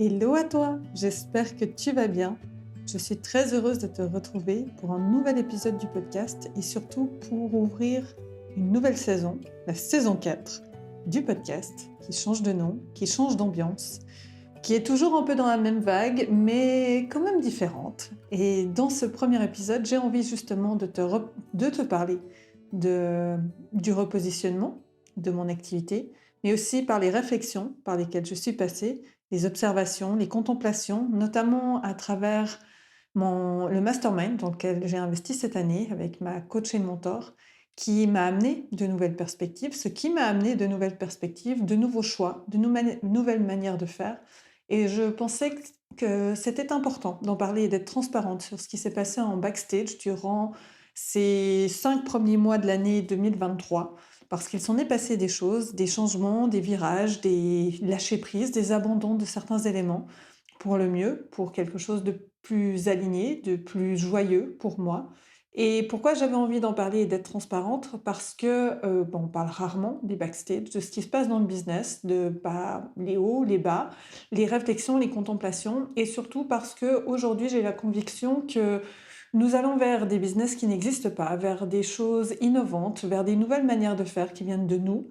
Hello à toi, j'espère que tu vas bien. Je suis très heureuse de te retrouver pour un nouvel épisode du podcast et surtout pour ouvrir une nouvelle saison, la saison 4 du podcast qui change de nom, qui change d'ambiance, qui est toujours un peu dans la même vague mais quand même différente. Et dans ce premier épisode, j'ai envie justement de te parler du repositionnement de mon activité, mais aussi par les réflexions par lesquelles je suis passée, les observations, les contemplations, notamment à travers le mastermind dans lequel j'ai investi cette année avec ma coach et mentor, qui m'a amené de nouvelles perspectives, ce qui m'a amené de nouvelles perspectives, de nouveaux choix, de nouvelles manières de faire. Et je pensais que c'était important d'en parler et d'être transparente sur ce qui s'est passé en backstage durant ces 5 premiers mois de l'année 2023, parce qu'il s'en est passé des choses, des changements, des virages, des lâcher-prises, des abandons de certains éléments pour le mieux, pour quelque chose de plus aligné, de plus joyeux pour moi. Et pourquoi j'avais envie d'en parler et d'être transparente? Parce que on parle rarement des backstage, de ce qui se passe dans le business, les hauts, les bas, les réflexions, les contemplations, et surtout parce que aujourd'hui j'ai la conviction que nous allons vers des business qui n'existent pas, vers des choses innovantes, vers des nouvelles manières de faire qui viennent de nous,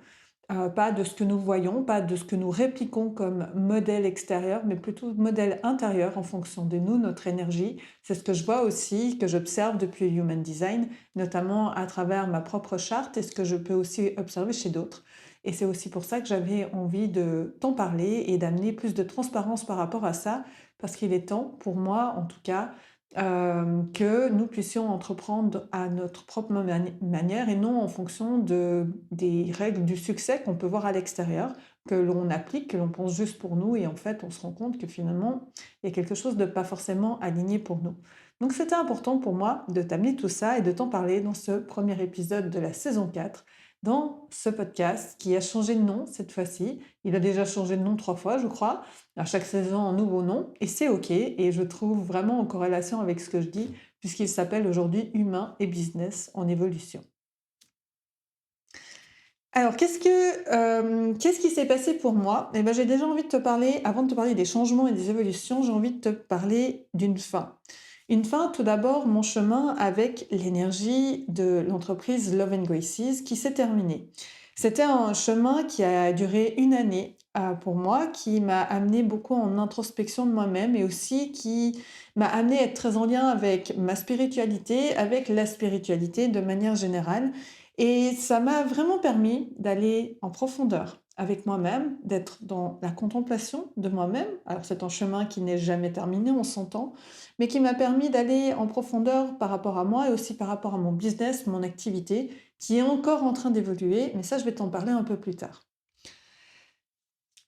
pas de ce que nous voyons, pas de ce que nous répliquons comme modèle extérieur, mais plutôt modèle intérieur en fonction de nous, notre énergie. C'est ce que je vois aussi, que j'observe depuis Human Design, notamment à travers ma propre charte et ce que je peux aussi observer chez d'autres. Et c'est aussi pour ça que j'avais envie de t'en parler et d'amener plus de transparence par rapport à ça, parce qu'il est temps, pour moi en tout cas, que nous puissions entreprendre à notre propre manière et non en fonction des règles du succès qu'on peut voir à l'extérieur, que l'on applique, que l'on pense juste pour nous et en fait on se rend compte que finalement il y a quelque chose de pas forcément aligné pour nous. Donc c'était important pour moi de t'amener tout ça et de t'en parler dans ce premier épisode de la saison 4, dans ce podcast qui a changé de nom cette fois-ci. Il a déjà changé de nom 3 fois je crois, à chaque saison un nouveau nom, et c'est OK, et je trouve vraiment en corrélation avec ce que je dis, puisqu'il s'appelle aujourd'hui Humain et Business en évolution. Alors qu'est-ce qui s'est passé pour moi? Eh ben, j'ai déjà envie de te parler, avant de te parler des changements et des évolutions, j'ai envie de te parler d'une fin. Une fin, tout d'abord, mon chemin avec l'énergie de l'entreprise Love and Graces qui s'est terminé. C'était un chemin qui a duré une année, pour moi, qui m'a amené beaucoup en introspection de moi-même et aussi qui m'a amené à être très en lien avec ma spiritualité, avec la spiritualité de manière générale, et ça m'a vraiment permis d'aller en profondeur avec moi-même, d'être dans la contemplation de moi-même. Alors c'est un chemin qui n'est jamais terminé, on s'entend, mais qui m'a permis d'aller en profondeur par rapport à moi et aussi par rapport à mon business, mon activité, qui est encore en train d'évoluer, mais ça je vais t'en parler un peu plus tard.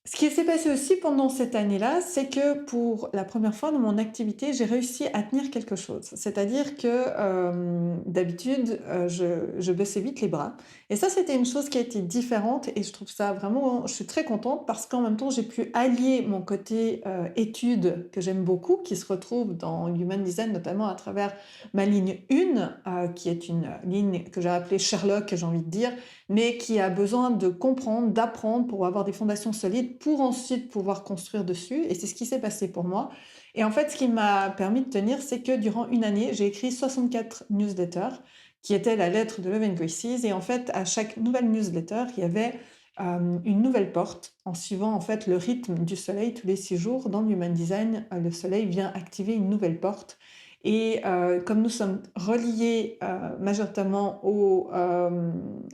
Ce qui s'est passé aussi pendant cette année-là, c'est que pour la première fois dans mon activité, j'ai réussi à tenir quelque chose. C'est-à-dire que, d'habitude, je baissais vite les bras et ça, c'était une chose qui a été différente et je trouve ça vraiment je suis très contente parce qu'en même temps, j'ai pu allier mon côté, études que j'aime beaucoup, qui se retrouve dans Human Design, notamment à travers ma ligne 1, qui est une ligne que j'ai appelée Sherlock, j'ai envie de dire, mais qui a besoin de comprendre, d'apprendre pour avoir des fondations solides, pour ensuite pouvoir construire dessus. Et c'est ce qui s'est passé pour moi. Et en fait, ce qui m'a permis de tenir, c'est que durant une année, j'ai écrit 64 newsletters, qui étaient la lettre de Love and Graces. Et en fait, à chaque nouvelle newsletter, il y avait une nouvelle porte, en suivant en fait le rythme du soleil tous les 6 jours. Dans le Human Design, le soleil vient activer une nouvelle porte. Et comme nous sommes reliés majoritairement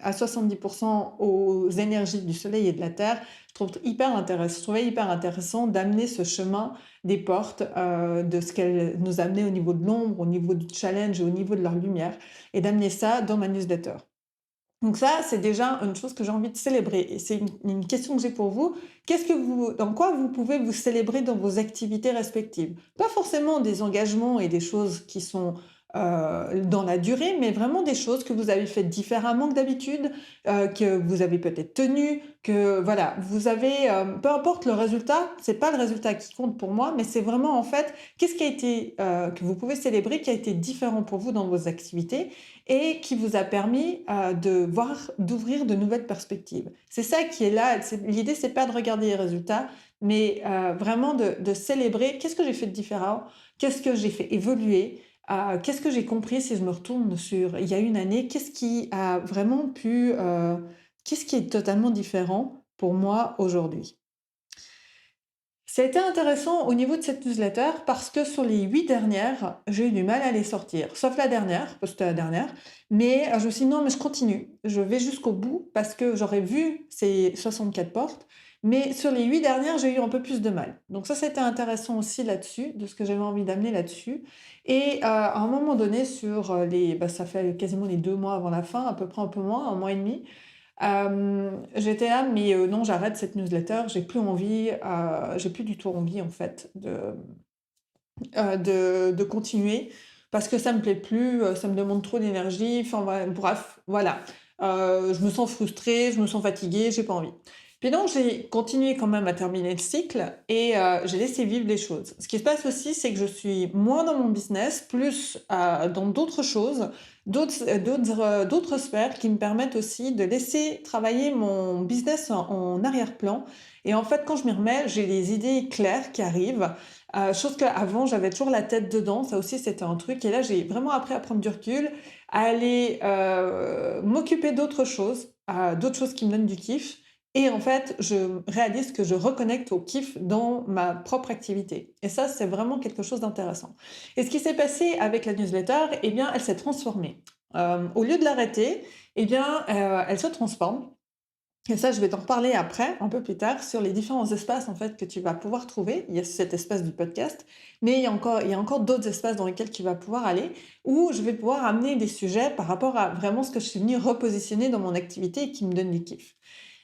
à 70% aux énergies du Soleil et de la Terre, je trouvais hyper intéressant d'amener ce chemin des portes, de ce qu'elles nous amenaient au niveau de l'ombre, au niveau du challenge et au niveau de leur lumière, et d'amener ça dans ma newsletter. Donc ça, c'est déjà une chose que j'ai envie de célébrer et c'est une question que j'ai pour vous. Dans quoi vous pouvez vous célébrer dans vos activités respectives? Pas forcément des engagements et des choses qui sont, dans la durée, mais vraiment des choses que vous avez faites différemment que d'habitude, que vous avez peut-être tenues, que voilà, vous avez, peu importe le résultat, c'est pas le résultat qui compte pour moi, mais c'est vraiment en fait, qu'est-ce qui a été, que vous pouvez célébrer, qui a été différent pour vous dans vos activités et qui vous a permis, d'ouvrir de nouvelles perspectives. C'est ça qui est là, l'idée c'est pas de regarder les résultats, mais vraiment de célébrer qu'est-ce que j'ai fait de différent, qu'est-ce que j'ai fait évoluer, qu'est-ce que j'ai compris si je me retourne sur il y a une année, qu'est-ce qui a vraiment pu, qu'est-ce qui est totalement différent pour moi aujourd'hui. Ça a été intéressant au niveau de cette newsletter parce que sur les 8 dernières, j'ai eu du mal à les sortir, sauf la dernière, parce que c'était la dernière, mais je me suis dit: «Non, mais je continue, je vais jusqu'au bout» parce que j'aurais vu ces 64 portes, mais sur les 8 dernières, j'ai eu un peu plus de mal. Donc ça, c'était intéressant aussi là-dessus, de ce que j'avais envie d'amener là-dessus et à un moment donné sur, ça fait quasiment les 2 mois avant la fin, à peu près un peu moins, 1 mois et demi. J'étais là: «Mais non, j'arrête cette newsletter, j'ai plus du tout envie en fait de continuer parce que ça me plaît plus, ça me demande trop d'énergie», enfin bref, voilà. Je me sens frustrée, je me sens fatiguée, j'ai pas envie. Puis donc j'ai continué quand même à terminer le cycle et j'ai laissé vivre les choses. Ce qui se passe aussi, c'est que je suis moins dans mon business, plus, dans d'autres choses, d'autres sphères qui me permettent aussi de laisser travailler mon business en arrière-plan et en fait, quand je m'y remets, j'ai les idées claires qui arrivent, chose qu'avant j'avais toujours la tête dedans, ça aussi c'était un truc et là j'ai vraiment appris à prendre du recul, à aller, m'occuper d'autres choses qui me donnent du kiff et en fait, je réalise que je reconnecte au kiff dans ma propre activité et ça, c'est vraiment quelque chose d'intéressant et ce qui s'est passé avec la newsletter, eh bien, elle s'est transformée. Au lieu de l'arrêter, eh bien, elle se transforme et ça, je vais t'en reparler après, un peu plus tard, sur les différents espaces en fait que tu vas pouvoir trouver. Il y a cet espace du podcast, mais il y a encore d'autres espaces dans lesquels tu vas pouvoir aller, où je vais pouvoir amener des sujets par rapport à vraiment ce que je suis venue repositionner dans mon activité et qui me donne du kiff.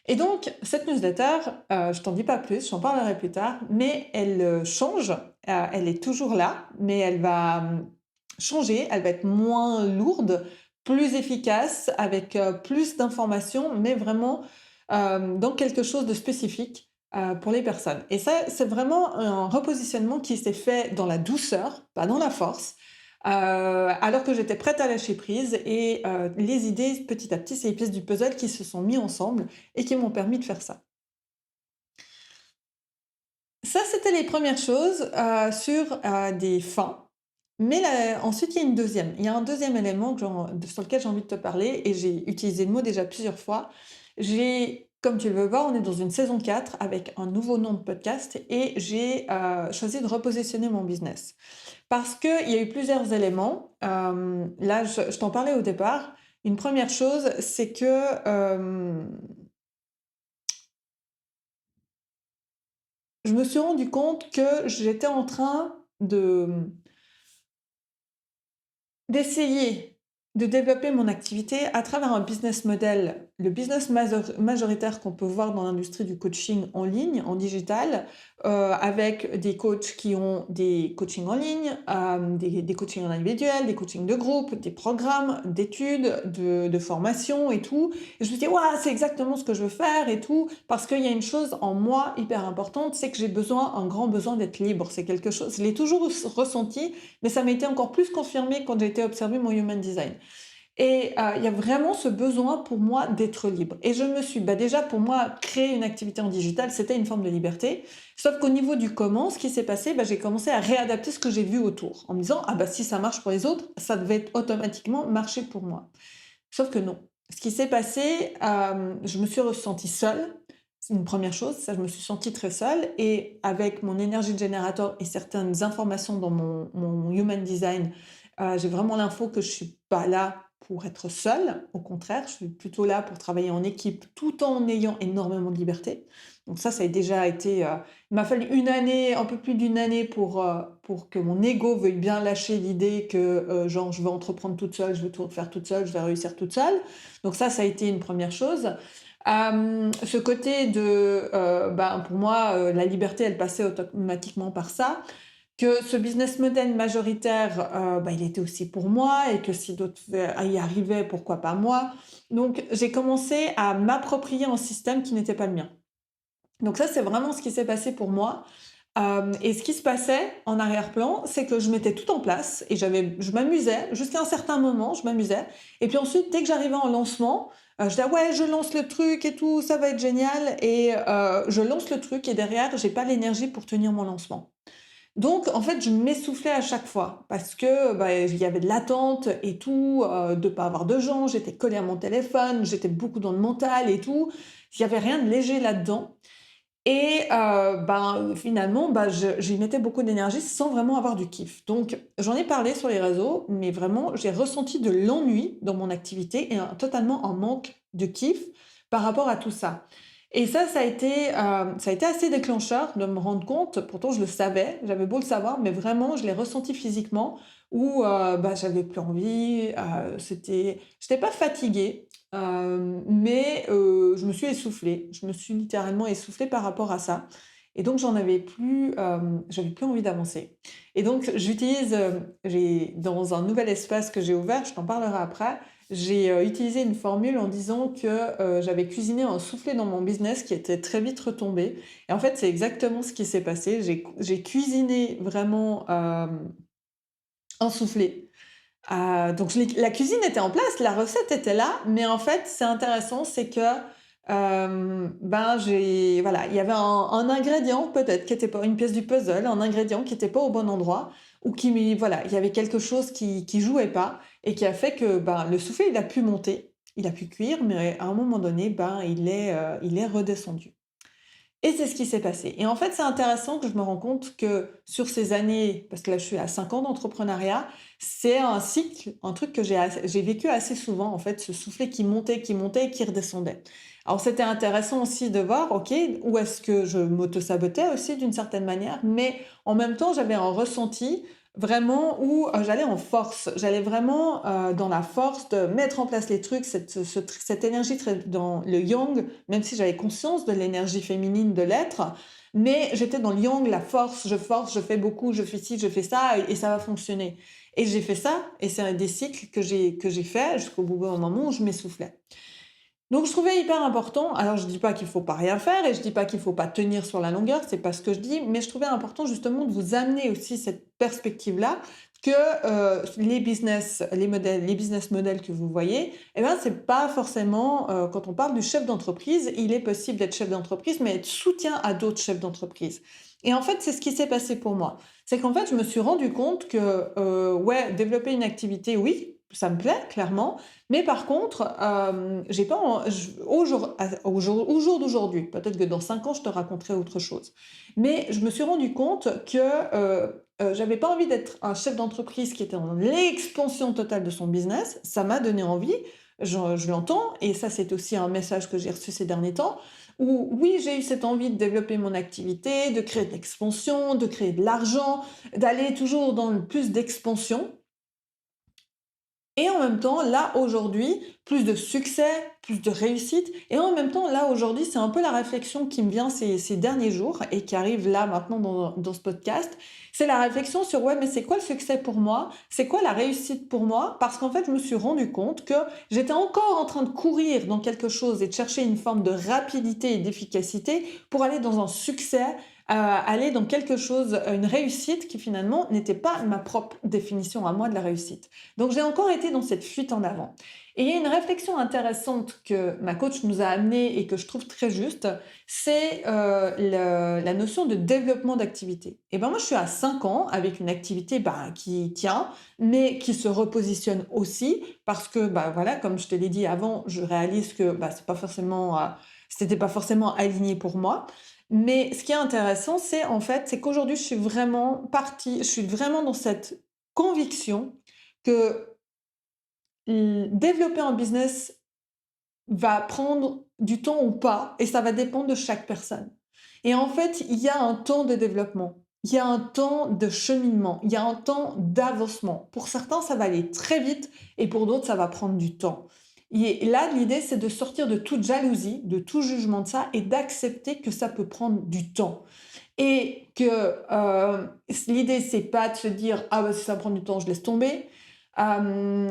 Et donc, cette newsletter, je t'en dis pas plus, j'en parlerai plus tard, mais elle change. Elle est toujours là, mais elle va changer, elle va être moins lourde, plus efficace, avec plus d'informations, mais vraiment dans quelque chose de spécifique pour les personnes. Et ça, c'est vraiment un repositionnement qui s'est fait dans la douceur, pas dans la force, alors que j'étais prête à lâcher prise et les idées, petit à petit, c'est les pièces du puzzle qui se sont mis ensemble et qui m'ont permis de faire ça. Ça, c'était les premières choses, sur, des fins, mais ensuite, il y a une deuxième. Il y a un deuxième élément sur lequel j'ai envie de te parler et j'ai utilisé le mot déjà plusieurs fois. Comme tu le veux voir, on est dans une saison 4 avec un nouveau nom de podcast et j'ai, choisi de repositionner mon business. Parce qu'il y a eu plusieurs éléments, là, je t'en parlais au départ. Une première chose, c'est que, je me suis rendu compte que j'étais en train d'essayer de développer mon activité à travers un business model, le business majoritaire qu'on peut voir dans l'industrie du coaching en ligne, en digital, avec des coachs qui ont des coachings en ligne, des coachings en individuel, des coachings de groupe, des programmes d'études, de formation et tout. Et je me dis, ouais, c'est exactement ce que je veux faire et tout, parce qu'il y a une chose en moi hyper importante, c'est que j'ai un grand besoin d'être libre. C'est quelque chose, je l'ai toujours ressenti, mais ça m'a été encore plus confirmé quand j'ai été observer mon Human Design. Et il y a vraiment ce besoin pour moi d'être libre. Et je me suis, déjà pour moi, créer une activité en digital, c'était une forme de liberté. Sauf qu'au niveau du comment, ce qui s'est passé, j'ai commencé à réadapter ce que j'ai vu autour, en me disant, ah si ça marche pour les autres, ça devait automatiquement marcher pour moi. Sauf que non. Ce qui s'est passé, je me suis ressentie seule. C'est une première chose, ça, je me suis sentie très seule. Et avec mon énergie de générateur et certaines informations dans mon Human Design, j'ai vraiment l'info que je suis pas là pour être seule. Au contraire, je suis plutôt là pour travailler en équipe tout en ayant énormément de liberté. Donc ça a déjà été... il m'a fallu une année, un peu plus d'une année pour que mon ego veuille bien lâcher l'idée que genre je vais entreprendre toute seule, je vais tout faire toute seule, je vais réussir toute seule. Donc ça a été une première chose. Ce côté de, pour moi, la liberté, elle passait automatiquement par ça. que ce business model majoritaire, il était aussi pour moi et que si d'autres y arrivaient, pourquoi pas moi? Donc j'ai commencé à m'approprier un système qui n'était pas le mien. Donc ça, c'est vraiment ce qui s'est passé pour moi. Et ce qui se passait en arrière-plan, c'est que je mettais tout en place et je m'amusais jusqu'à un certain moment, je m'amusais et puis ensuite, dès que j'arrivais en lancement, je disais: «Ouais, je lance le truc et tout, ça va être génial» et je lance le truc et derrière, j'ai pas l'énergie pour tenir mon lancement. Donc en fait, je m'essoufflais à chaque fois parce que, il y avait de l'attente et tout, de pas avoir de gens, j'étais collée à mon téléphone, j'étais beaucoup dans le mental et tout. Il y avait rien de léger là-dedans et finalement, j'y mettais beaucoup d'énergie sans vraiment avoir du kiff. Donc j'en ai parlé sur les réseaux, mais vraiment, j'ai ressenti de l'ennui dans mon activité et totalement un manque de kiff par rapport à tout ça. Et ça a été assez déclencheur de me rendre compte, pourtant je le savais, j'avais beau le savoir, mais vraiment je l'ai ressenti physiquement où, j'avais plus envie, j'étais pas fatiguée, je me suis essoufflée. Je me suis littéralement essoufflée par rapport à ça et donc j'avais plus envie d'avancer et donc j'ai dans un nouvel espace que j'ai ouvert, je t'en parlerai après, j'ai, utilisé une formule en disant que, j'avais cuisiné un soufflé dans mon business qui était très vite retombé et en fait, c'est exactement ce qui s'est passé. J'ai cuisiné vraiment, un soufflé. Donc la cuisine était en place, la recette était là, mais en fait, c'est intéressant, c'est que, il y avait un ingrédient peut-être qui était pas une pièce du puzzle, un ingrédient qui était pas au bon endroit ou il y avait quelque chose qui jouait pas et qui a fait que, le soufflé, il a pu monter, il a pu cuire, mais à un moment donné, il est redescendu. Et c'est ce qui s'est passé. Et en fait, c'est intéressant que je me rends compte que sur ces années, parce que là, je suis à 5 ans d'entrepreneuriat, c'est un cycle, un truc que j'ai vécu assez souvent, en fait, ce soufflet qui montait et qui redescendait. Alors, c'était intéressant aussi de voir, OK, où est-ce que je m'auto-sabotais aussi d'une certaine manière, mais en même temps, j'avais un ressenti vraiment où j'allais en force. J'allais vraiment dans la force de mettre en place les trucs, cette énergie très dans le yang, même si j'avais conscience de l'énergie féminine de l'être, mais j'étais dans le yang, la force, je fais beaucoup, je fais ci, je fais ça, et ça va fonctionner. Et j'ai fait ça, et c'est un des cycles que j'ai fait jusqu'au bout d'un moment où je m'essoufflais. Donc je trouvais hyper important, alors je dis pas qu'il faut pas rien faire et je dis pas qu'il faut pas tenir sur la longueur, c'est pas ce que je dis, mais je trouvais important justement de vous amener aussi cette perspective-là que, les business models que vous voyez, eh ben, c'est pas forcément, quand on parle du chef d'entreprise, il est possible d'être chef d'entreprise, mais être soutien à d'autres chefs d'entreprise. Et en fait, c'est ce qui s'est passé pour moi. C'est qu'en fait, je me suis rendu compte que, ouais, développer une activité, oui, ça me plaît clairement, mais par contre, j'ai pas en j au jour d'aujourd'hui, peut-être que dans 5 ans, je te raconterai autre chose. Mais je me suis rendu compte que, j'avais pas envie d'être un chef d'entreprise qui était dans l'expansion totale de son business. Ça m'a donné envie, je l'entends et ça, c'est aussi un message que j'ai reçu ces derniers temps, où oui, j'ai eu cette envie de développer mon activité, de créer de l'expansion, de créer de l'argent, d'aller toujours dans le plus d'expansion. Et en même temps, là, aujourd'hui, plus de succès, plus de réussite. Et en même temps, là, aujourd'hui, c'est un peu la réflexion qui me vient ces derniers jours et qui arrive là, maintenant, dans ce podcast. C'est la réflexion sur, ouais, mais c'est quoi le succès pour moi? C'est quoi la réussite pour moi? Parce qu'en fait, je me suis rendu compte que j'étais encore en train de courir dans quelque chose et de chercher une forme de rapidité et d'efficacité pour aller dans un succès, aller dans quelque chose, une réussite qui finalement n'était pas ma propre définition à moi de la réussite. Donc j'ai encore été dans cette fuite en avant. Et il y a une réflexion intéressante que ma coach nous a amenée et que je trouve très juste, c'est la notion de développement d'activité. Et ben moi je suis à 5 ans avec une activité qui tient, mais qui se repositionne aussi parce que voilà, comme je te l'ai dit avant, je réalise que c'était pas forcément aligné pour moi. Mais ce qui est intéressant, c'est qu'aujourd'hui je suis vraiment dans cette conviction que développer un business va prendre du temps ou pas et ça va dépendre de chaque personne. Et en fait, il y a un temps de développement, il y a un temps de cheminement, il y a un temps d'avancement. Pour certains, ça va aller très vite et pour d'autres, ça va prendre du temps. Et là, l'idée, c'est de sortir de toute jalousie, de tout jugement de ça et d'accepter que ça peut prendre du temps. Et que l'idée, c'est pas de se dire ah bah si ça prend du temps, je laisse tomber.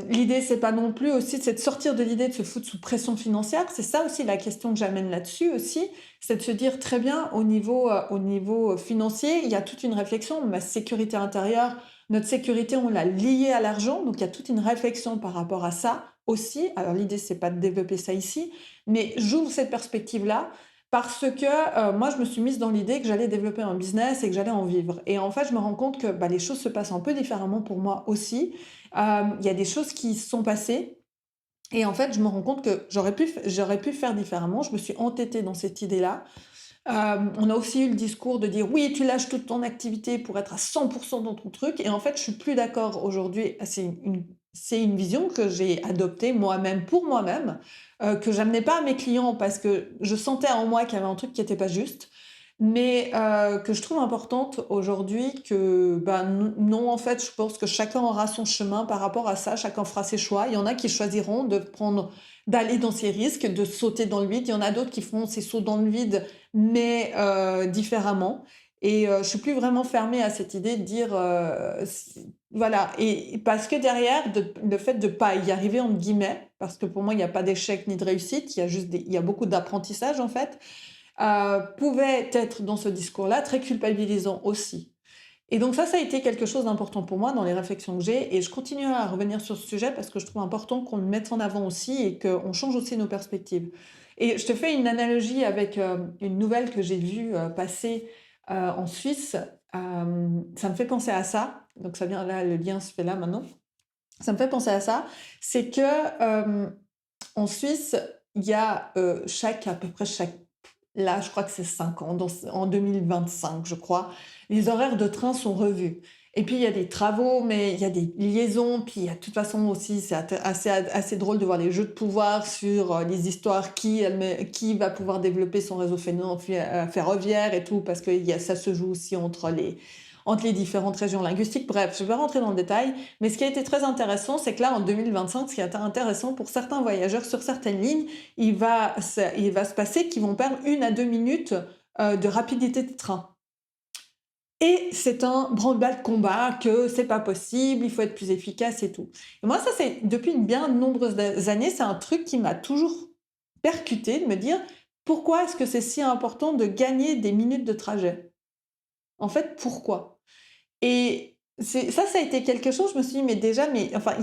L'idée, c'est pas non plus aussi, c'est de sortir de l'idée de se foutre sous pression financière. C'est ça aussi la question que j'amène là-dessus aussi, c'est de se dire très bien au niveau financier, il y a toute une réflexion. Ma sécurité intérieure, notre sécurité, on l'a liée à l'argent, donc il y a toute une réflexion par rapport à ça aussi. Alors l'idée, c'est pas de développer ça ici, mais j'ouvre cette perspective-là parce que moi, je me suis mise dans l'idée que j'allais développer un business et que j'allais en vivre. Et en fait, je me rends compte que bah, les choses se passent un peu différemment pour moi aussi. Il y a des choses qui se sont passées et en fait, je me rends compte que j'aurais pu faire différemment. Je me suis entêtée dans cette idée-là. On a aussi eu le discours de dire oui, tu lâches toute ton activité pour être à 100% dans ton truc. Et en fait, je suis plus d'accord aujourd'hui. C'est une vision que j'ai adoptée moi-même pour moi-même, que j'amenais pas à mes clients parce que je sentais en moi qu'il y avait un truc qui n'était pas juste, mais que je trouve importante aujourd'hui que bah, non, en fait, je pense que chacun aura son chemin par rapport à ça, chacun fera ses choix. Il y en a qui choisiront d'aller dans ces risques, de sauter dans le vide. Il y en a d'autres qui feront ces sauts dans le vide mais différemment. Et je suis plus vraiment fermée à cette idée de dire voilà. Et parce que derrière, le fait de pas y arriver entre guillemets, parce que pour moi il n'y a pas d'échec ni de réussite, il y a beaucoup d'apprentissage en fait, pouvait être dans ce discours-là très culpabilisant aussi. Et donc ça a été quelque chose d'important pour moi dans les réflexions que j'ai, et je continue à revenir sur ce sujet parce que je trouve important qu'on le mette en avant aussi et qu'on change aussi nos perspectives. Et je te fais une analogie avec une nouvelle que j'ai vue passer en Suisse. Ça me fait penser à ça. Donc ça vient là, le lien se fait là maintenant. Ça me fait penser à ça. C'est que en Suisse, il y a à peu près chaque là, je crois que c'est 5 ans, en 2025, je crois, les horaires de train sont revus. Et puis, il y a des travaux, mais il y a des liaisons. Puis, de toute façon aussi, c'est assez drôle de voir les jeux de pouvoir sur les histoires, qui va pouvoir développer son réseau ferroviaire et tout, parce que ça se joue aussi entre les différentes régions linguistiques. Bref, je vais rentrer dans le détail. Mais ce qui a été très intéressant, c'est que là, en 2025, ce qui est intéressant pour certains voyageurs sur certaines lignes, il va se passer qu'ils vont perdre 1 à 2 minutes de rapidité de train. Et c'est un branle-bas de combat, que c'est pas possible, il faut être plus efficace et tout. Et moi, ça, c'est depuis bien de nombreuses années, c'est un truc qui m'a toujours percuté de me dire pourquoi est-ce que c'est si important de gagner des minutes de trajet? En fait, pourquoi? Et ça a été quelque chose, je me suis dit, mais enfin,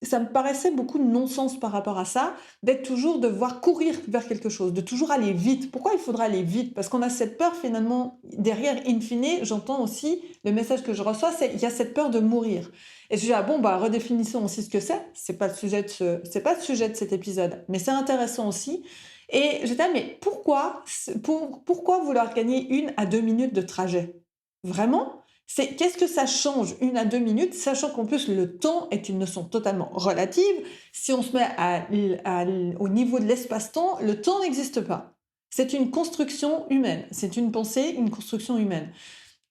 ça me paraissait beaucoup de non-sens par rapport à ça, d'être toujours, de voir courir vers quelque chose, de toujours aller vite. Pourquoi il faudra aller vite? Parce qu'on a cette peur finalement, derrière, in fine, j'entends aussi, le message que je reçois, c'est, il y a cette peur de mourir. Et je dis, ah bon, bah, redéfinissons aussi ce que c'est pas c'est pas le sujet de cet épisode, mais c'est intéressant aussi. Et j'étais, mais pourquoi vouloir gagner 1 à 2 minutes de trajet? Vraiment? Qu'est-ce que ça change 1 à 2 minutes, sachant qu'en plus le temps est une notion totalement relative. Si on se met au niveau de l'espace-temps, le temps n'existe pas. C'est une construction humaine. C'est une pensée, une construction humaine.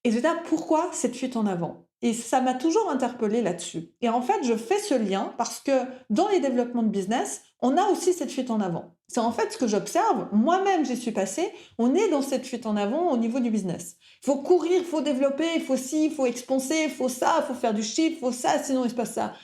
Et je me dis, pourquoi cette fuite en avant? Et ça m'a toujours interpellée là-dessus. Et en fait, je fais ce lien parce que dans les développements de business, on a aussi cette fuite en avant. C'est en fait ce que j'observe. Moi-même, j'y suis passée. On est dans cette fuite en avant au niveau du business. Il faut courir, il faut développer, il faut ci, il faut expanser, il faut ça, il faut faire du chiffre, il faut ça, sinon il se passe ça.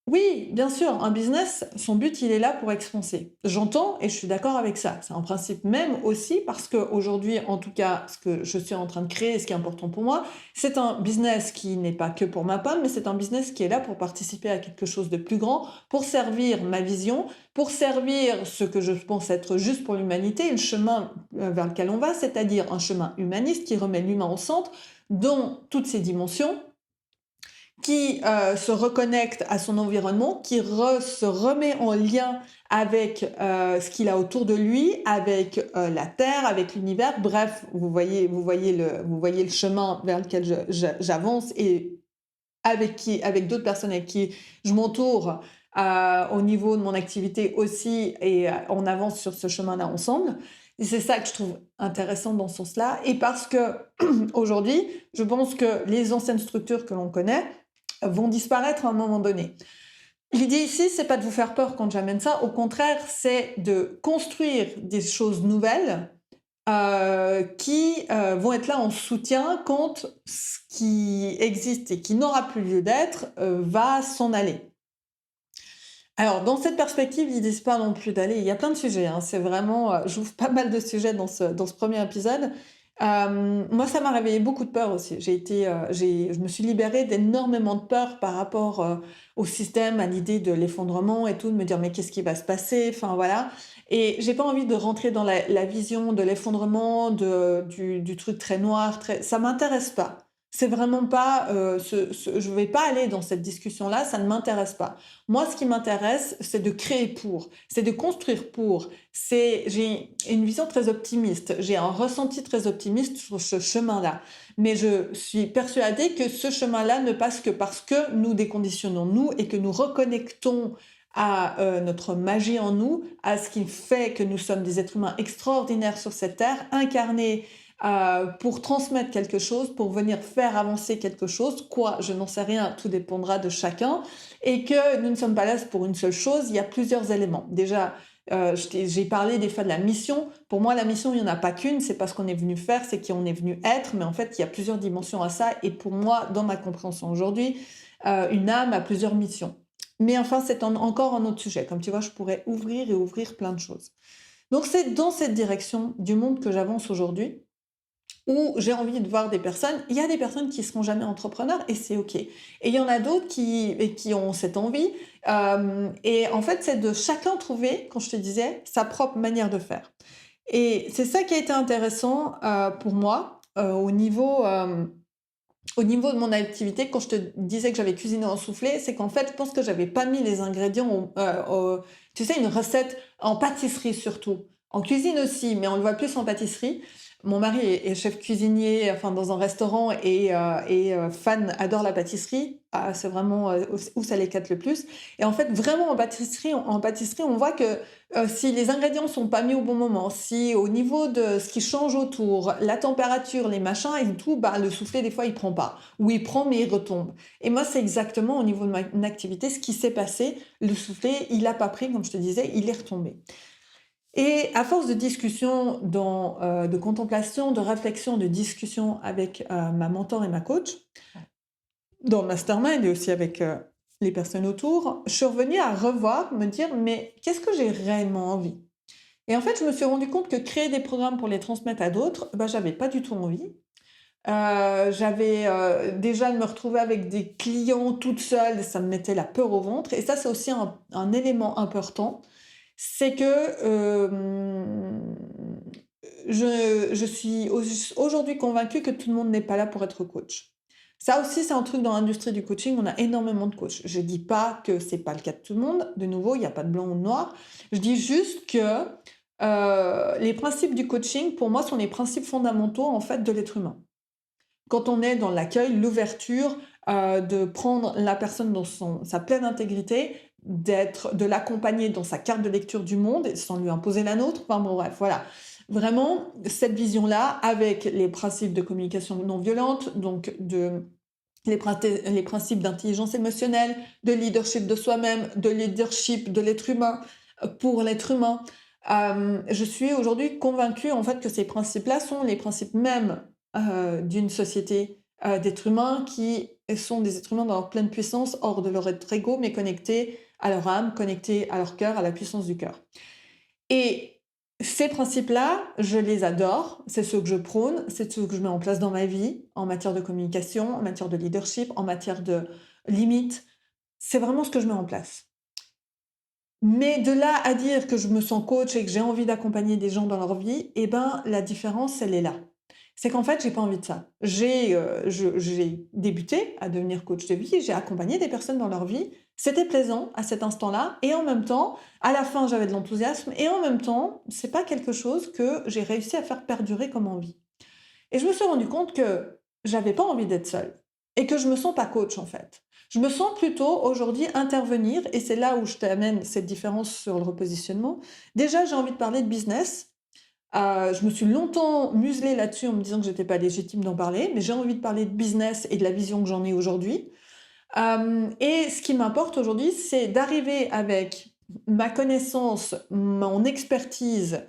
Oui, bien sûr, un business, son but, il est là pour expanser. J'entends et je suis d'accord avec ça. C'est un principe même aussi parce qu'aujourd'hui, en tout cas, ce que je suis en train de créer, ce qui est important pour moi, c'est un business qui n'est pas que pour ma pomme, mais c'est un business qui est là pour participer à quelque chose de plus grand, pour servir ma vision, pour servir ce que je pense être juste pour l'humanité et le chemin vers lequel on va, c'est-à-dire un chemin humaniste qui remet l'humain au centre dans toutes ses dimensions, qui se reconnecte à son environnement, qui se remet en lien avec ce qu'il a autour de lui, avec la Terre, avec l'univers. Bref, vous voyez le chemin vers lequel j'avance et avec d'autres personnes avec qui je m'entoure au niveau de mon activité aussi, et on avance sur ce chemin-là ensemble. Et c'est ça que je trouve intéressant dans ce sens-là. Et parce que aujourd'hui, je pense que les anciennes structures que l'on connaît vont disparaître à un moment donné. L'idée ici, c'est pas de vous faire peur quand j'amène ça. Au contraire, c'est de construire des choses nouvelles qui vont être là en soutien quand ce qui existe et qui n'aura plus lieu d'être va s'en aller. Alors, dans cette perspective, l'idée, c'est pas non plus d'aller. Il y a plein de sujets, hein, c'est vraiment. J'ouvre pas mal de sujets dans ce premier épisode. Moi, ça m'a réveillé beaucoup de peur aussi. Je me suis libérée d'énormément de peur par rapport au système, à l'idée de l'effondrement et tout, de me dire mais qu'est-ce qui va se passer? Enfin voilà. Et j'ai pas envie de rentrer dans la vision de l'effondrement, du truc très noir, ça m'intéresse pas. C'est vraiment pas, je vais pas aller dans cette discussion-là, ça ne m'intéresse pas. Moi, ce qui m'intéresse, c'est de créer pour, c'est de construire pour. J'ai une vision très optimiste, j'ai un ressenti très optimiste sur ce chemin-là. Mais je suis persuadée que ce chemin-là ne passe que parce que nous déconditionnons nous et que nous reconnectons à notre magie en nous, à ce qui fait que nous sommes des êtres humains extraordinaires sur cette terre, incarnés pour transmettre quelque chose, pour venir faire avancer quelque chose. Quoi, je n'en sais rien, tout dépendra de chacun. Et que nous ne sommes pas là pour une seule chose, il y a plusieurs éléments. Déjà, j'ai parlé des fois de la mission. Pour moi, la mission, il n'y en a pas qu'une, c'est pas ce qu'on est venu faire, c'est qui on est venu être, mais en fait, il y a plusieurs dimensions à ça. Et pour moi, dans ma compréhension aujourd'hui, une âme a plusieurs missions. Mais enfin, c'est encore un autre sujet. Comme tu vois, je pourrais ouvrir et ouvrir plein de choses. Donc, c'est dans cette direction du monde que j'avance aujourd'hui où j'ai envie de voir des personnes. Il y a des personnes qui ne seront jamais entrepreneurs et c'est OK. Et il y en a d'autres qui ont cette envie. Et en fait, c'est de chacun trouver, quand je te disais, sa propre manière de faire. Et c'est ça qui a été intéressant pour moi au niveau de mon activité. Quand je te disais que j'avais cuisiné en soufflé, c'est qu'en fait, je pense que j'avais pas mis les ingrédients, tu sais, une recette en pâtisserie surtout. En cuisine aussi, mais on le voit plus en pâtisserie. Mon mari est chef cuisinier, enfin dans un restaurant et fan, adore la pâtisserie. Ah, c'est vraiment où ça l'éclate le plus. Et en fait, vraiment en pâtisserie, on voit que si les ingrédients sont pas mis au bon moment, si au niveau de ce qui change autour, la température, les machins et tout, bah, le soufflé, des fois, il prend pas. Ou il prend, mais il retombe. Et moi, c'est exactement au niveau de mon activité ce qui s'est passé. Le soufflé, il a pas pris, comme je te disais, il est retombé. Et à force de discussion, de contemplation, de réflexion, de discussion avec ma mentor et ma coach, dans le mastermind et aussi avec les personnes autour, je suis revenue à revoir, me dire, mais qu'est-ce que j'ai réellement envie? Et en fait, je me suis rendu compte que créer des programmes pour les transmettre à d'autres, ben, j'avais pas du tout envie. J'avais déjà de me retrouver avec des clients toute seule, ça me mettait la peur au ventre. Et ça, c'est aussi un élément important, c'est que je suis aujourd'hui convaincue que tout le monde n'est pas là pour être coach. Ça aussi, c'est un truc dans l'industrie du coaching, on a énormément de coachs. Je dis pas que c'est pas le cas de tout le monde, de nouveau, il n'y a pas de blanc ou de noir. Je dis juste que les principes du coaching, pour moi, sont les principes fondamentaux en fait de l'être humain. Quand on est dans l'accueil, l'ouverture, de prendre la personne dans sa pleine intégrité, de l'accompagner dans sa carte de lecture du monde et sans lui imposer la nôtre. Enfin bon, bref, voilà. Vraiment, cette vision-là, avec les principes de communication non violente, donc les principes d'intelligence émotionnelle, de leadership de soi-même, de leadership de l'être humain, pour l'être humain. Je suis aujourd'hui convaincue en fait que ces principes-là sont les principes même d'une société d'êtres humains qui sont des êtres humains dans leur pleine puissance, hors de leur être ego, mais connectés à leur âme, connectés à leur cœur, à la puissance du cœur. Et ces principes-là, je les adore, c'est ceux que je prône, c'est ceux que je mets en place dans ma vie, en matière de communication, en matière de leadership, en matière de limites. C'est vraiment ce que je mets en place. Mais de là à dire que je me sens coach et que j'ai envie d'accompagner des gens dans leur vie, eh ben, la différence, elle est là. C'est qu'en fait, j'ai pas envie de ça. J'ai débuté à devenir coach de vie, j'ai accompagné des personnes dans leur vie. C'était plaisant à cet instant-là, et en même temps, à la fin, j'avais de l'enthousiasme, et en même temps, c'est pas quelque chose que j'ai réussi à faire perdurer comme envie. Et je me suis rendu compte que j'avais pas envie d'être seule et que je me sens pas coach en fait. Je me sens plutôt aujourd'hui intervenir, et c'est là où je t'amène cette différence sur le repositionnement. Déjà, j'ai envie de parler de business. Je me suis longtemps muselée là-dessus en me disant que j'étais pas légitime d'en parler, mais j'ai envie de parler de business et de la vision que j'en ai aujourd'hui. Et ce qui m'importe aujourd'hui, c'est d'arriver avec ma connaissance, mon expertise,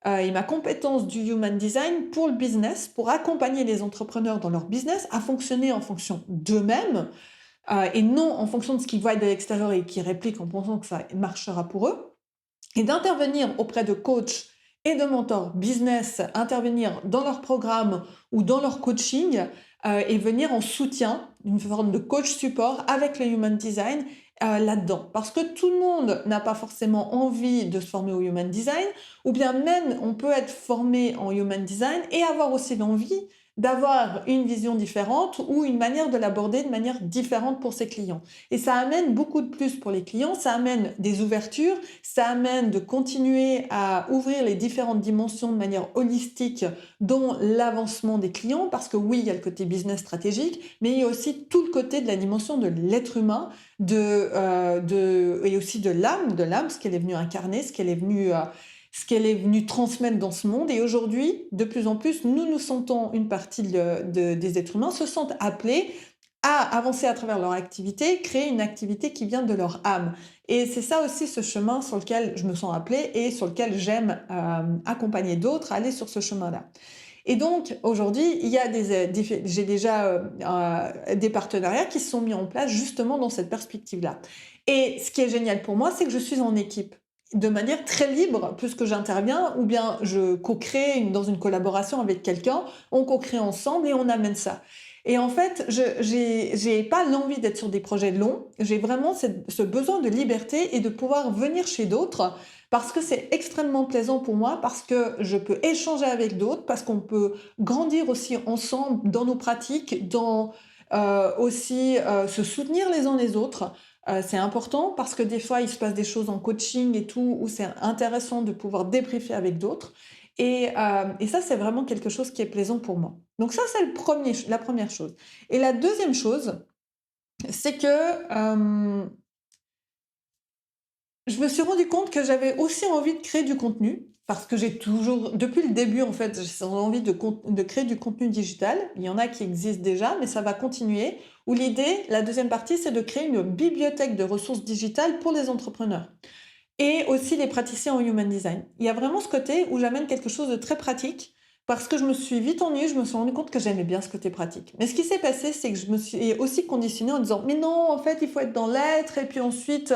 et ma compétence du human design pour le business, pour accompagner les entrepreneurs dans leur business à fonctionner en fonction d'eux-mêmes, et non en fonction de ce qu'ils voient de l'extérieur et qui répliquent en pensant que ça marchera pour eux. Et d'intervenir auprès de coachs et de mentors business, intervenir dans leur programme ou dans leur coaching, et venir en soutien, une forme de coach support avec le human design là-dedans. Parce que tout le monde n'a pas forcément envie de se former au human design, ou bien même on peut être formé en human design et avoir aussi l'envie d'avoir une vision différente ou une manière de l'aborder de manière différente pour ses clients. Et ça amène beaucoup de plus pour les clients, ça amène des ouvertures, ça amène de continuer à ouvrir les différentes dimensions de manière holistique, dont l'avancement des clients, parce que oui, il y a le côté business stratégique, mais il y a aussi tout le côté de la dimension de l'être humain, et aussi de l'âme, ce qu'elle est venue incarner, ce qu'elle est venue transmettre dans ce monde. Et aujourd'hui, de plus en plus, nous sentons, une partie des êtres humains se sentent appelés à avancer à travers leur activité, créer une activité qui vient de leur âme. Et c'est ça aussi ce chemin sur lequel je me sens appelée et sur lequel j'aime accompagner d'autres à aller sur ce chemin-là. Et donc aujourd'hui, j'ai déjà des partenariats qui se sont mis en place justement dans cette perspective-là. Et ce qui est génial pour moi, c'est que je suis en équipe de manière très libre, puisque j'interviens, ou bien je co-crée dans une collaboration avec quelqu'un, on co-crée ensemble et on amène ça. Et en fait, j'ai pas l'envie d'être sur des projets longs, j'ai vraiment ce besoin de liberté et de pouvoir venir chez d'autres, parce que c'est extrêmement plaisant pour moi, parce que je peux échanger avec d'autres, parce qu'on peut grandir aussi ensemble dans nos pratiques, aussi se soutenir les uns les autres. C'est important parce que des fois, il se passe des choses en coaching et tout, où c'est intéressant de pouvoir débriefer avec d'autres. Et ça, c'est vraiment quelque chose qui est plaisant pour moi. Donc ça, c'est la première chose. Et la deuxième chose, c'est que je me suis rendu compte que j'avais aussi envie de créer du contenu, parce que j'ai toujours, depuis le début en fait, j'ai envie de créer du contenu digital. Il y en a qui existent déjà, mais ça va continuer. Où l'idée, la deuxième partie, c'est de créer une bibliothèque de ressources digitales pour les entrepreneurs et aussi les praticiens en human design. Il y a vraiment ce côté où j'amène quelque chose de très pratique, parce que je me suis vite ennuyée, je me suis rendu compte que j'aimais bien ce côté pratique. Mais ce qui s'est passé, c'est que je me suis aussi conditionnée en disant mais non, en fait, il faut être dans l'être, et puis ensuite,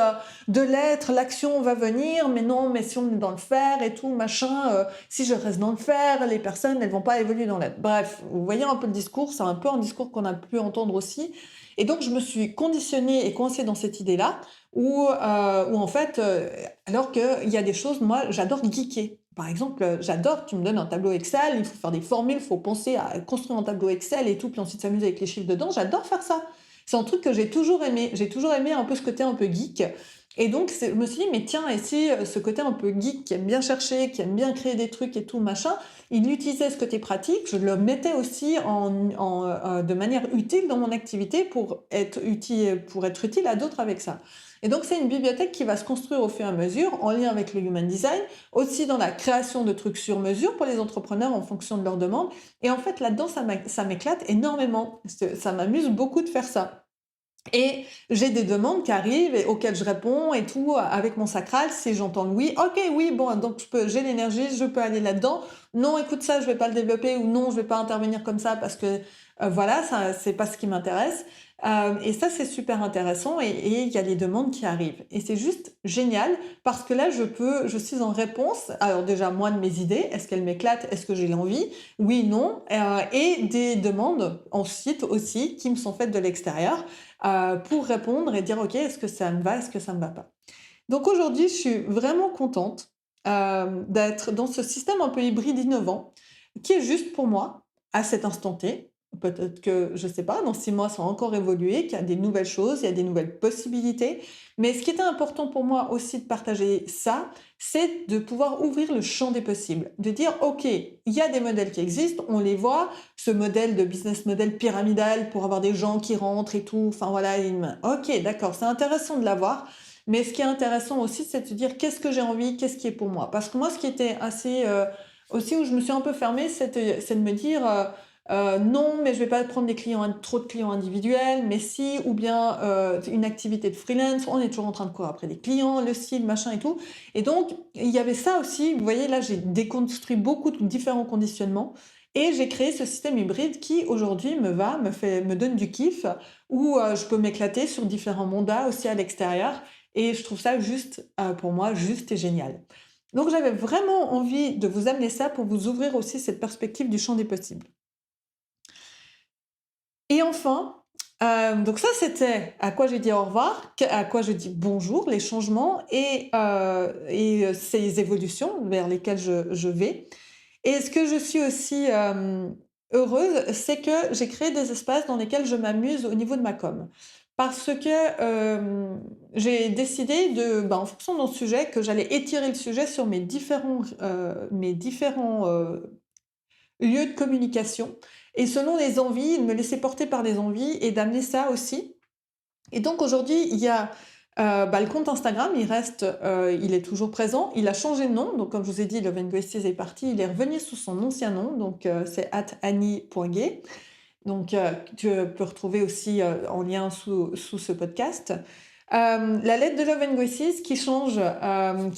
de l'être, l'action va venir, mais non, mais si on est dans le faire et tout, machin, si je reste dans le faire, les personnes, elles vont pas évoluer dans l'être. Bref, vous voyez un peu le discours, c'est un peu un discours qu'on a pu entendre aussi. Et donc, je me suis conditionnée et coincée dans cette idée-là, où en fait, alors qu'il y a des choses, moi, j'adore geeker. Par exemple, j'adore, tu me donnes un tableau Excel, il faut faire des formules, il faut penser à construire un tableau Excel et tout, puis ensuite s'amuser avec les chiffres dedans. J'adore faire ça. C'est un truc que j'ai toujours aimé. J'ai toujours aimé un peu ce côté un peu geek. Et donc, je me suis dit, mais tiens, et si ce côté un peu geek, qui aime bien chercher, qui aime bien créer des trucs et tout, machin, il utilisait ce côté pratique, je le mettais aussi de manière utile dans mon activité pour être utile à d'autres avec ça. Et donc, c'est une bibliothèque qui va se construire au fur et à mesure, en lien avec le human design, aussi dans la création de trucs sur mesure pour les entrepreneurs en fonction de leurs demandes. Et en fait, là-dedans, ça m'éclate énormément. Ça m'amuse beaucoup de faire ça. Et j'ai des demandes qui arrivent et auxquelles je réponds et tout avec mon sacral. Si j'entends le oui, ok, oui, bon, donc j'ai l'énergie, je peux aller là-dedans. Non, écoute, ça, je vais pas le développer, ou non, je vais pas intervenir comme ça parce que voilà, ça, c'est pas ce qui m'intéresse. Et ça, c'est super intéressant, et il y a les demandes qui arrivent. Et c'est juste génial, parce que là, je suis en réponse. Alors déjà, moi, de mes idées, est-ce qu'elles m'éclatent? Est-ce que j'ai l'envie? Oui, non. Et des demandes ensuite aussi qui me sont faites de l'extérieur, pour répondre et dire ok, est-ce que ça me va, est-ce que ça me va pas. Donc aujourd'hui, je suis vraiment contente d'être dans ce système un peu hybride innovant, qui est juste pour moi à cet instant T. Peut-être que, je ne sais pas, dans 6 mois, ça va encore évoluer, qu'il y a des nouvelles choses, il y a des nouvelles possibilités. Mais ce qui était important pour moi aussi de partager ça, c'est de pouvoir ouvrir le champ des possibles. De dire, OK, il y a des modèles qui existent, on les voit, ce modèle de business model pyramidal pour avoir des gens qui rentrent et tout, enfin voilà, OK, d'accord, c'est intéressant de l'avoir. Mais ce qui est intéressant aussi, c'est de se dire qu'est-ce que j'ai envie, qu'est-ce qui est pour moi. Parce que moi, ce qui était assez aussi où je me suis un peu fermée, c'est de me dire Non, mais je vais pas prendre trop de clients individuels, mais si, ou bien une activité de freelance, on est toujours en train de courir après des clients, le style, machin et tout. Et donc, il y avait ça aussi. Vous voyez, là, j'ai déconstruit beaucoup de différents conditionnements et j'ai créé ce système hybride qui, aujourd'hui, me donne du kiff, où je peux m'éclater sur différents mandats aussi à l'extérieur. Et je trouve ça juste, pour moi, juste et génial. Donc, j'avais vraiment envie de vous amener ça pour vous ouvrir aussi cette perspective du champ des possibles. Et enfin, donc ça, c'était à quoi j'ai dit au revoir, à quoi je dis bonjour, les changements ces évolutions vers lesquelles je vais. Et ce que je suis aussi heureuse, c'est que j'ai créé des espaces dans lesquels je m'amuse au niveau de ma com. Parce que j'ai décidé en fonction de mon sujet, que j'allais étirer le sujet sur mes différents lieu de communication et selon les envies, de me laisser porter par les envies et d'amener ça aussi. Et donc aujourd'hui, il y a le compte Instagram, il est toujours présent. Il a changé de nom, donc comme je vous ai dit, Love and Graces est parti, il est revenu sous son ancien nom, donc c'est @annie.gay. Donc tu peux retrouver aussi en lien sous ce podcast. La lettre de Love and Graces qui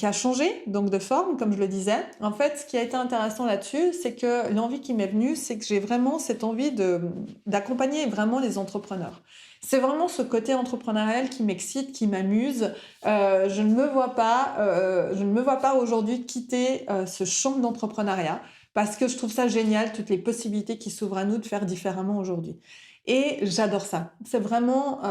a changé donc de forme, comme je le disais. En fait, ce qui a été intéressant là-dessus, c'est que l'envie qui m'est venue, c'est que j'ai vraiment cette envie d'accompagner vraiment les entrepreneurs. C'est vraiment ce côté entrepreneurial qui m'excite, qui m'amuse. Je ne me vois pas aujourd'hui quitter ce champ d'entrepreneuriat parce que je trouve ça génial, toutes les possibilités qui s'ouvrent à nous de faire différemment aujourd'hui. Et j'adore ça. C'est vraiment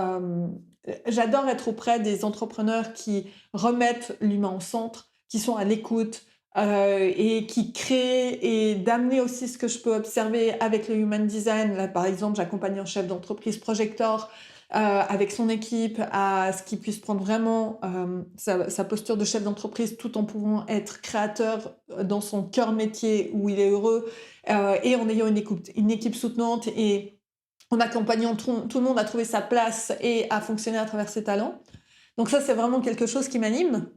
j'adore être auprès des entrepreneurs qui remettent l'humain au centre, qui sont à l'écoute et qui créent, et d'amener aussi ce que je peux observer avec le human design. Là, par exemple, j'accompagne un chef d'entreprise projector avec son équipe à ce qu'il puisse prendre vraiment sa posture de chef d'entreprise tout en pouvant être créateur dans son cœur métier où il est heureux et en ayant une équipe soutenante et en accompagnant tout le monde à trouver sa place et à fonctionner à travers ses talents. Donc ça, c'est vraiment quelque chose qui m'anime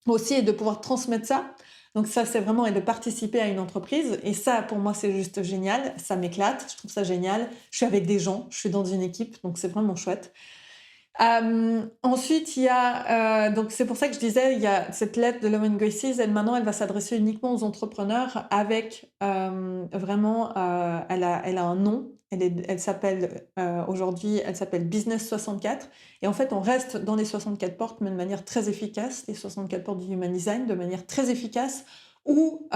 aussi, et de pouvoir transmettre ça. Donc ça, c'est vraiment, et de participer à une entreprise. Et ça, pour moi, c'est juste génial. Ça m'éclate, je trouve ça génial. Je suis avec des gens, je suis dans une équipe, donc c'est vraiment chouette. Ensuite, il y a donc c'est pour ça que je disais, il y a cette lettre de Love and Graces. Maintenant, elle va s'adresser uniquement aux entrepreneurs avec vraiment, elle a un nom. Elle s'appelle aujourd'hui, elle s'appelle Business 64. Et en fait, on reste dans les 64 portes, mais de manière très efficace, les 64 portes du Human Design, de manière très efficace, où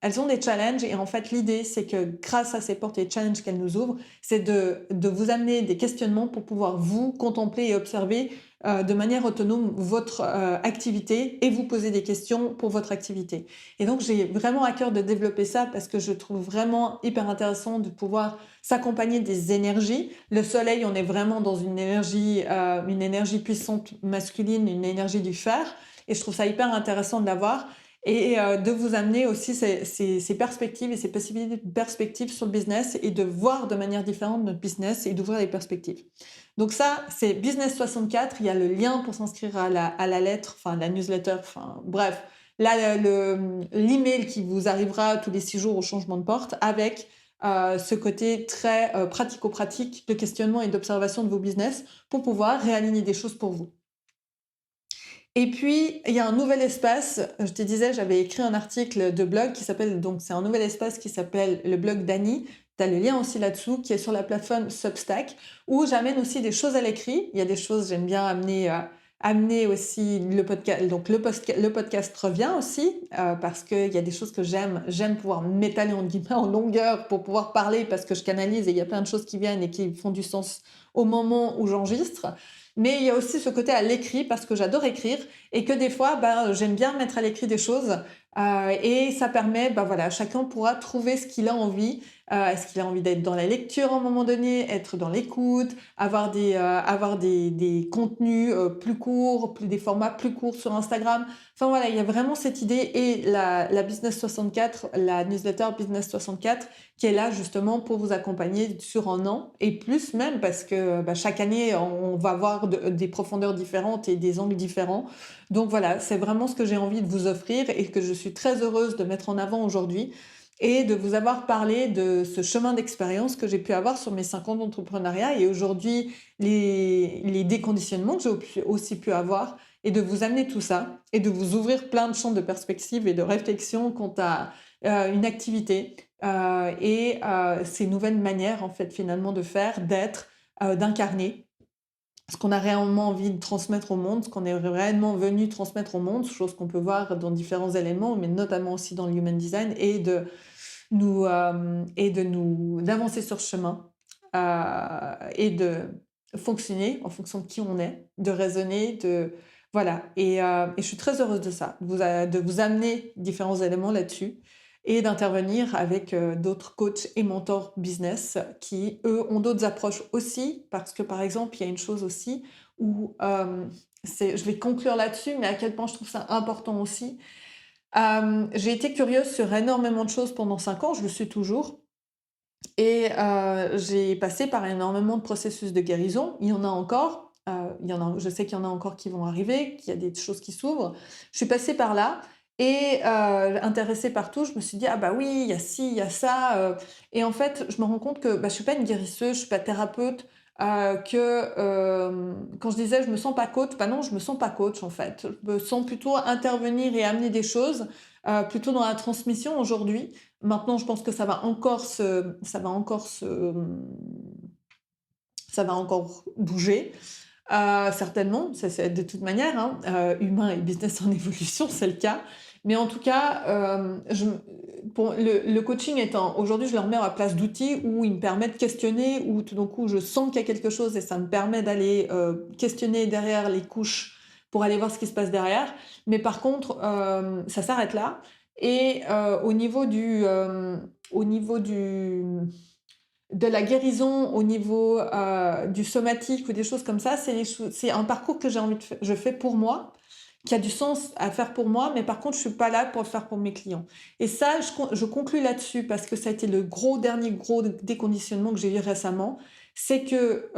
elles ont des challenges. Et en fait, l'idée, c'est que grâce à ces portes et challenges qu'elles nous ouvrent, c'est de vous amener des questionnements pour pouvoir vous contempler et observer de manière autonome votre activité et vous poser des questions pour votre activité. Et donc, j'ai vraiment à cœur de développer ça parce que je trouve vraiment hyper intéressant de pouvoir s'accompagner des énergies. Le soleil, on est vraiment dans une énergie puissante masculine, une énergie du fer. Et je trouve ça hyper intéressant de l'avoir. Et de vous amener aussi ces perspectives et ces possibilités de perspectives sur le business et de voir de manière différente notre business et d'ouvrir les perspectives. Donc ça, c'est Business 64. Il y a le lien pour s'inscrire à la lettre, enfin la newsletter, enfin bref, là, l'email qui vous arrivera tous les 6 jours au changement de porte avec ce côté très pratico-pratique de questionnement et d'observation de vos business pour pouvoir réaligner des choses pour vous. Et puis, il y a un nouvel espace. Je te disais, j'avais écrit un article de blog c'est un nouvel espace qui s'appelle le blog d'Annie. Tu as le lien aussi là-dessous, qui est sur la plateforme Substack, où j'amène aussi des choses à l'écrit. Il y a des choses, j'aime bien amener aussi le podcast. Donc, le podcast revient aussi, parce qu'il y a des choses que j'aime. J'aime pouvoir m'étaler en longueur pour pouvoir parler, parce que je canalise et il y a plein de choses qui viennent et qui font du sens au moment où j'enregistre. Mais il y a aussi ce côté à l'écrit, parce que j'adore écrire et que des fois, j'aime bien mettre à l'écrit des choses et ça permet, voilà, chacun pourra trouver ce qu'il a envie. Est-ce qu'il a envie d'être dans la lecture à un moment donné, être dans l'écoute, avoir des contenus plus courts, des formats plus courts sur Instagram. Enfin voilà, il y a vraiment cette idée, et la Business 64, la newsletter Business 64, qui est là justement pour vous accompagner sur un an et plus même, parce que chaque année, on va avoir des profondeurs différentes et des angles différents. Donc voilà, c'est vraiment ce que j'ai envie de vous offrir et que je suis très heureuse de mettre en avant aujourd'hui. et de vous avoir parlé de ce chemin d'expérience que j'ai pu avoir sur mes 5 ans d'entrepreneuriat et aujourd'hui les déconditionnements que j'ai aussi pu avoir et de vous amener tout ça et de vous ouvrir plein de champs de perspectives et de réflexion quant à une activité ces nouvelles manières en fait finalement de faire, d'être, d'incarner ce qu'on a réellement envie de transmettre au monde, ce qu'on est réellement venu transmettre au monde, chose qu'on peut voir dans différents éléments, mais notamment aussi dans le human design, d'avancer sur ce chemin et de fonctionner en fonction de qui on est, de raisonner, de voilà. Et je suis très heureuse de ça, de vous amener différents éléments là-dessus et d'intervenir avec d'autres coachs et mentors business qui, eux, ont d'autres approches aussi, parce que, par exemple, il y a une chose aussi où, je vais conclure là-dessus, mais à quel point je trouve ça important aussi. J'ai été curieuse sur énormément de choses pendant 5 ans, je le suis toujours et j'ai passé par énormément de processus de guérison. Il y en a encore, je sais qu'il y en a encore qui vont arriver, qu'il y a des choses qui s'ouvrent. Je suis passée par là et intéressée par tout, je me suis dit: «Ah bah oui, il y a ci, il y a ça», et en fait, je me rends compte que, bah, je suis pas une guérisseuse, je suis pas thérapeute, quand je disais: «Je me sens pas coach», bah non, je me sens pas coach en fait. Je me sens plutôt intervenir et amener des choses, plutôt dans la transmission aujourd'hui. Maintenant, je pense que ça va encore bouger, certainement. C'est de toute manière, hein, humain et business en évolution, c'est le cas. Mais en tout cas, pour le coaching étant aujourd'hui, je le remets à la place d'outils où il me permet de questionner, où tout d'un coup, je sens qu'il y a quelque chose et ça me permet d'aller questionner derrière les couches pour aller voir ce qui se passe derrière. Mais par contre, ça s'arrête là. Et au niveau de la guérison, au niveau du somatique ou des choses comme ça, c'est un parcours que j'ai envie je fais pour moi, qui a du sens à faire pour moi, mais par contre, je suis pas là pour le faire pour mes clients. Et ça, je conclus là-dessus parce que ça a été le dernier gros déconditionnement que j'ai eu récemment, c'est que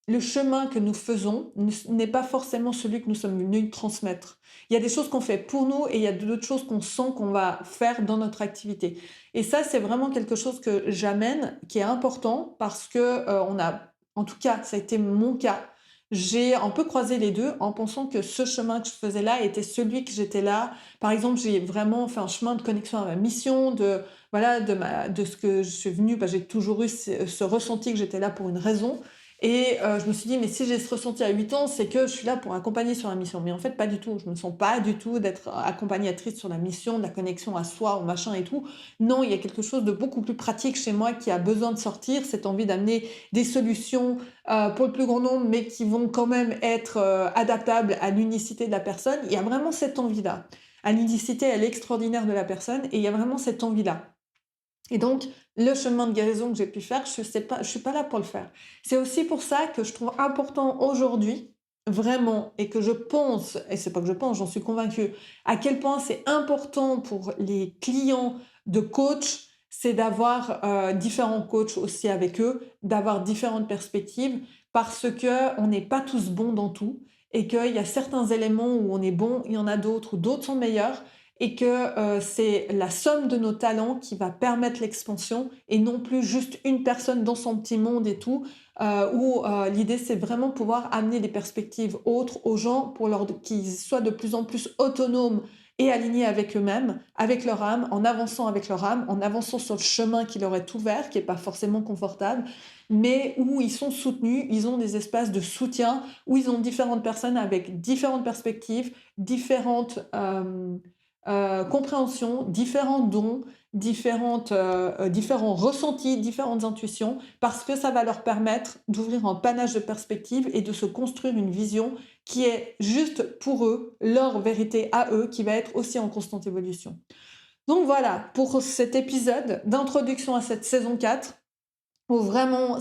le chemin que nous faisons n'est pas forcément celui que nous sommes venus transmettre. Il y a des choses qu'on fait pour nous et il y a d'autres choses qu'on sent qu'on va faire dans notre activité. Et ça, c'est vraiment quelque chose que j'amène, qui est important parce que en tout cas, ça a été mon cas. J'ai un peu croisé les deux en pensant que ce chemin que je faisais là était celui que j'étais là. Par exemple, j'ai vraiment fait un chemin de connexion à ma mission, voilà, de ce que je suis venue. Bah, j'ai toujours eu ce ressenti que j'étais là pour une raison. Et je me suis dit: «Mais si j'ai ce ressenti à 8 ans, c'est que je suis là pour accompagner sur la mission». Mais en fait, pas du tout. Je me sens pas du tout d'être accompagnatrice sur la mission, de la connexion à soi, au machin et tout. Non, il y a quelque chose de beaucoup plus pratique chez moi qui a besoin de sortir, cette envie d'amener des solutions, pour le plus grand nombre, mais qui vont quand même être, adaptables à l'unicité de la personne. Il y a vraiment cette envie-là. À l'unicité, à l'extraordinaire de la personne et il y a vraiment cette envie-là. Et donc, le chemin de guérison que j'ai pu faire, je suis pas là pour le faire. C'est aussi pour ça que je trouve important aujourd'hui, vraiment, et que je pense, et c'est pas que je pense, j'en suis convaincue, à quel point c'est important pour les clients de coach, c'est d'avoir différents coachs aussi avec eux, d'avoir différentes perspectives, parce que on n'est pas tous bons dans tout, et qu'il y a certains éléments où on est bon, il y en a d'autres où d'autres sont meilleurs, et que c'est la somme de nos talents qui va permettre l'expansion et non plus juste une personne dans son petit monde et tout, où l'idée c'est vraiment pouvoir amener des perspectives autres aux gens pour qu'ils soient de plus en plus autonomes et alignés avec eux-mêmes, avec leur âme, en avançant avec leur âme, en avançant sur le chemin qui leur est ouvert, qui n'est pas forcément confortable, mais où ils sont soutenus, ils ont des espaces de soutien, où ils ont différentes personnes avec différentes perspectives, différentes compréhension, différents dons, différents ressentis, différentes intuitions, parce que ça va leur permettre d'ouvrir un panache de perspectives et de se construire une vision qui est juste pour eux, leur vérité à eux, qui va être aussi en constante évolution. Donc voilà, pour cet épisode d'introduction à cette saison 4, où vraiment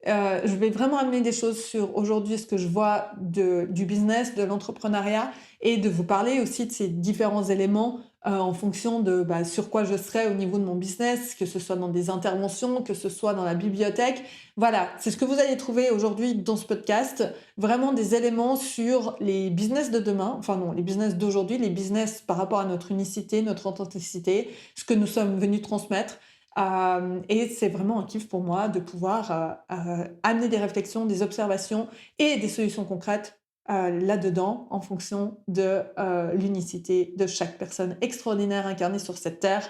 je vais vraiment amener des choses sur aujourd'hui ce que je vois du business, de l'entrepreneuriat et de vous parler aussi de ces différents éléments en fonction de sur quoi je serai au niveau de mon business, que ce soit dans des interventions, que ce soit dans la bibliothèque. Voilà, c'est ce que vous allez trouver aujourd'hui dans ce podcast. Vraiment des éléments sur les business de demain, enfin non, les business d'aujourd'hui, les business par rapport à notre unicité, notre authenticité, ce que nous sommes venus transmettre. Et c'est vraiment un kiff pour moi de pouvoir amener des réflexions, des observations et des solutions concrètes là-dedans en fonction de l'unicité de chaque personne extraordinaire incarnée sur cette terre.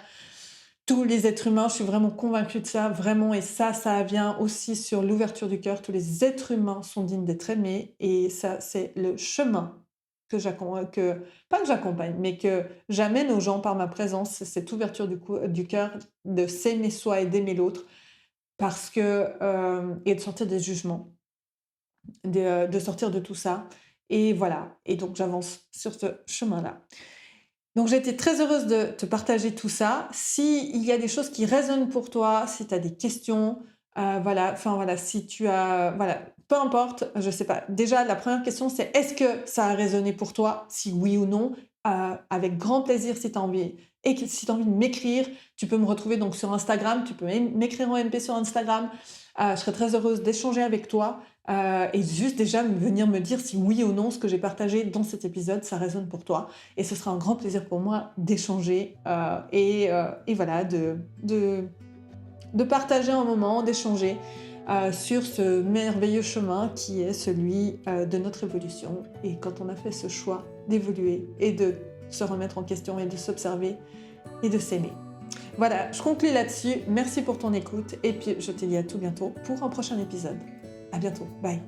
Tous les êtres humains, je suis vraiment convaincue de ça, vraiment, et ça vient aussi sur l'ouverture du cœur. Tous les êtres humains sont dignes d'être aimés, et ça, c'est le chemin pas que j'accompagne, mais que j'amène aux gens par ma présence, c'est cette ouverture du cœur, de s'aimer soi et d'aimer l'autre, parce que, et de sortir des jugements, de sortir de tout ça. Et voilà. Et donc, j'avance sur ce chemin-là. Donc, j'ai été très heureuse de te partager tout ça. S'il y a des choses qui résonnent pour toi, si tu as des questions, voilà, si tu as, voilà, peu importe, je sais pas. Déjà, la première question, c'est est-ce que ça a résonné pour toi? Si oui ou non, avec grand plaisir si tu as envie. Et si tu as envie de m'écrire, tu peux me retrouver donc sur Instagram, tu peux m'écrire en MP sur Instagram. Je serais très heureuse d'échanger avec toi. Et juste déjà venir me dire si oui ou non ce que j'ai partagé dans cet épisode, ça résonne pour toi. Et ce sera un grand plaisir pour moi d'échanger et voilà, de partager un moment, d'échanger sur ce merveilleux chemin qui est celui de notre évolution. Et quand on a fait ce choix d'évoluer et de se remettre en question et de s'observer et de s'aimer. Voilà, je conclue là-dessus. Merci pour ton écoute et puis je te dis à tout bientôt pour un prochain épisode. À bientôt. Bye.